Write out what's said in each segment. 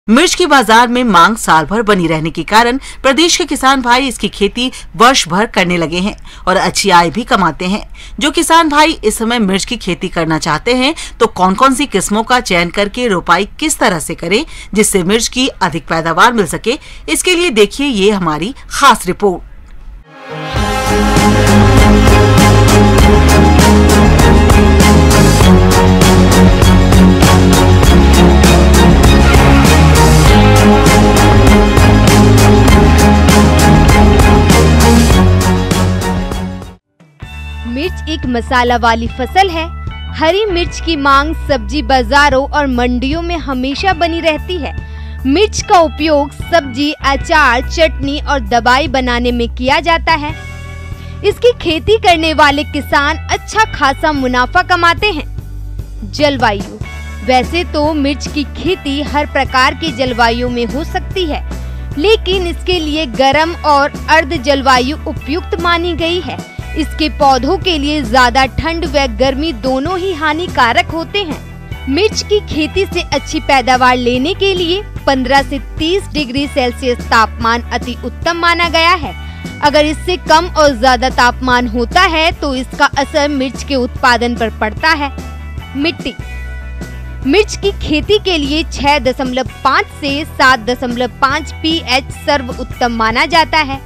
मिर्च की बाजार में मांग साल भर बनी रहने के कारण प्रदेश के किसान भाई इसकी खेती वर्ष भर करने लगे हैं और अच्छी आय भी कमाते हैं। जो किसान भाई इस समय मिर्च की खेती करना चाहते हैं तो कौन कौन सी किस्मों का चयन करके रोपाई किस तरह से करें जिससे मिर्च की अधिक पैदावार मिल सके, इसके लिए देखिए ये हमारी खास रिपोर्ट। मिर्च एक मसाला वाली फसल है। हरी मिर्च की मांग सब्जी बाजारों और मंडियों में हमेशा बनी रहती है। मिर्च का उपयोग सब्जी, अचार, चटनी और दवाई बनाने में किया जाता है। इसकी खेती करने वाले किसान अच्छा खासा मुनाफा कमाते हैं। जलवायु। वैसे तो मिर्च की खेती हर प्रकार की जलवायु में हो सकती है, लेकिन इसके लिए गर्म और अर्ध जलवायु उपयुक्त मानी गई है। इसके पौधों के लिए ज्यादा ठंड व गर्मी दोनों ही हानिकारक होते हैं। मिर्च की खेती से अच्छी पैदावार लेने के लिए 15 से 30 डिग्री सेल्सियस तापमान अति उत्तम माना गया है। अगर इससे कम और ज्यादा तापमान होता है तो इसका असर मिर्च के उत्पादन पर पड़ता है। मिट्टी। मिर्च की खेती के लिए 6.5 से 7.5 pH सर्वोत्तम माना जाता है।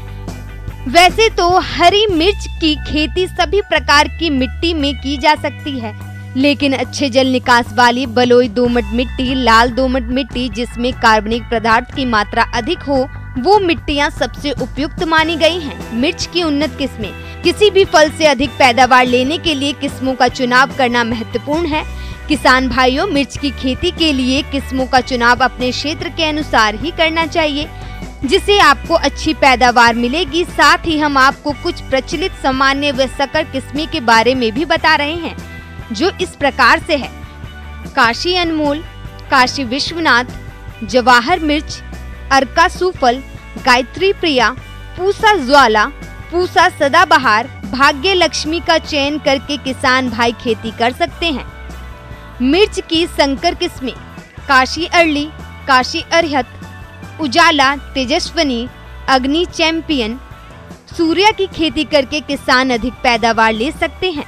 वैसे तो हरी मिर्च की खेती सभी प्रकार की मिट्टी में की जा सकती है, लेकिन अच्छे जल निकास वाली बलुई दोमट मिट्टी, लाल दोमट मिट्टी जिसमें कार्बनिक पदार्थ की मात्रा अधिक हो, वो मिट्टियां सबसे उपयुक्त मानी गई हैं। मिर्च की उन्नत किस्में। किसी भी फल से अधिक पैदावार लेने के लिए किस्मों का चुनाव करना महत्वपूर्ण है। किसान भाइयों, मिर्च की खेती के लिए किस्मों का चुनाव अपने क्षेत्र के अनुसार ही करना चाहिए, जिससे आपको अच्छी पैदावार मिलेगी। साथ ही हम आपको कुछ प्रचलित सामान्य व संकर किस्में के बारे में भी बता रहे हैं, जो इस प्रकार से है। काशी अनमोल, काशी विश्वनाथ, जवाहर मिर्च, अर्का सुफल, गायत्री प्रिया, पूसा ज्वाला, पूसा सदाबहार, भाग्य लक्ष्मी का चयन करके किसान भाई खेती कर सकते हैं। मिर्च की संकर किस्में। काशी अर्ली, काशी अरहत, उजाला, तेजस्वनी, अग्नि चैंपियन। सूर्या की खेती करके किसान अधिक पैदावार ले सकते हैं।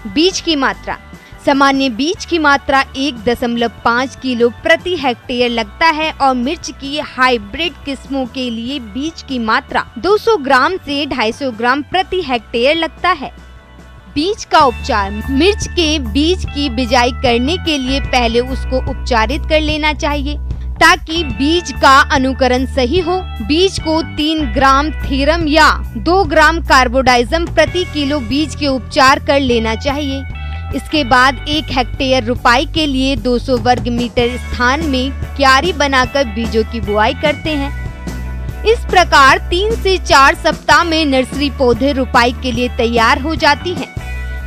बीज की मात्रा। सामान्य बीज की मात्रा 1.5 किलो प्रति हेक्टेयर लगता है और मिर्च की हाइब्रिड किस्मों के लिए बीज की मात्रा 200 ग्राम से 250 ग्राम प्रति हेक्टेयर लगता है। बीज का उपचार। मिर्च के बीज की बिजाई करने के लिए पहले उसको उपचारित कर लेना चाहिए ताकि बीज का अनुकरण सही हो। बीज को 3 ग्राम थीरम या 2 ग्राम कार्बोडाइजम प्रति किलो बीज के उपचार कर लेना चाहिए। इसके बाद 1 हेक्टेयर रुपाई के लिए 200 वर्ग मीटर स्थान में क्यारी बनाकर बीजों की बुआई करते हैं। इस प्रकार 3 से 4 सप्ताह में नर्सरी पौधे रुपाई के लिए तैयार हो जाती हैं।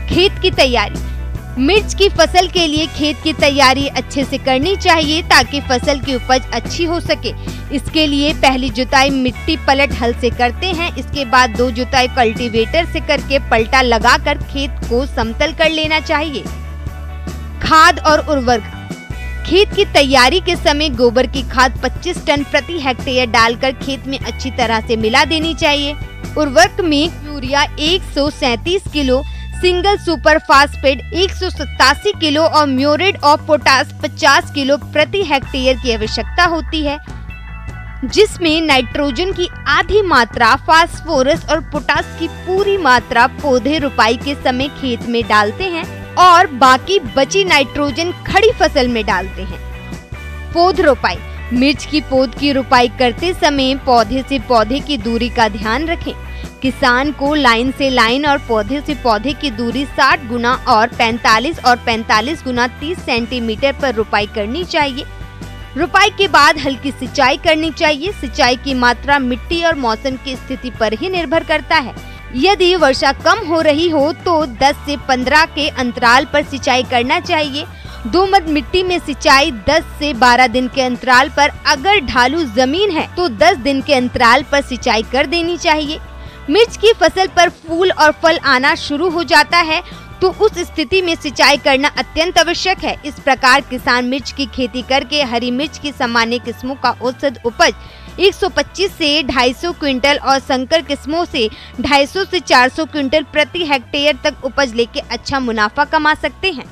खेत की तैयारी। मिर्च की फसल के लिए खेत की तैयारी अच्छे से करनी चाहिए ताकि फसल की उपज अच्छी हो सके। इसके लिए पहली जुताई मिट्टी पलट हल से करते हैं। इसके बाद 2 जुताई कल्टीवेटर से करके पलटा लगाकर खेत को समतल कर लेना चाहिए। खाद और उर्वरक। खेत की तैयारी के समय गोबर की खाद 25 टन प्रति हेक्टेयर डालकर खेत में अच्छी तरह से मिला देनी चाहिए। उर्वरक में urea 137 kilo, single super phosphate 187 kilo और म्यूरेट ऑफ पोटास 50 किलो प्रति हेक्टेयर की आवश्यकता होती है, जिसमें नाइट्रोजन की आधी मात्रा, फास्फोरस और पोटास की पूरी मात्रा पौधे रुपाई के समय खेत में डालते हैं और बाकी बची नाइट्रोजन खड़ी फसल में डालते हैं। पौध रोपाई। मिर्च की पौध की रुपाई करते समय पौधे से पौधे की दूरी का ध्यान रखें। किसान को लाइन से लाइन और पौधे से पौधे की दूरी 60 गुना और 45 गुना 30 सेंटीमीटर पर रुपाई करनी चाहिए। रुपाई के बाद हल्की सिंचाई करनी चाहिए। सिंचाई की मात्रा मिट्टी और मौसम की स्थिति पर ही निर्भर करता है। यदि वर्षा कम हो रही हो तो 10 से 15 के अंतराल पर सिंचाई करना चाहिए। दोमट मिट्टी में सिंचाई 10 से 12 दिन के अंतराल पर, अगर ढालू जमीन है तो 10 दिन के अंतराल पर सिंचाई कर देनी चाहिए। मिर्च की फसल पर फूल और फल आना शुरू हो जाता है तो उस स्थिति में सिंचाई करना अत्यंत आवश्यक है। इस प्रकार किसान मिर्च की खेती करके हरी मिर्च की सामान्य किस्मों का औसत उपज 125 से 250 क्विंटल और संकर किस्मों से 250 से 400 क्विंटल प्रति हेक्टेयर तक उपज लेके अच्छा मुनाफा कमा सकते हैं।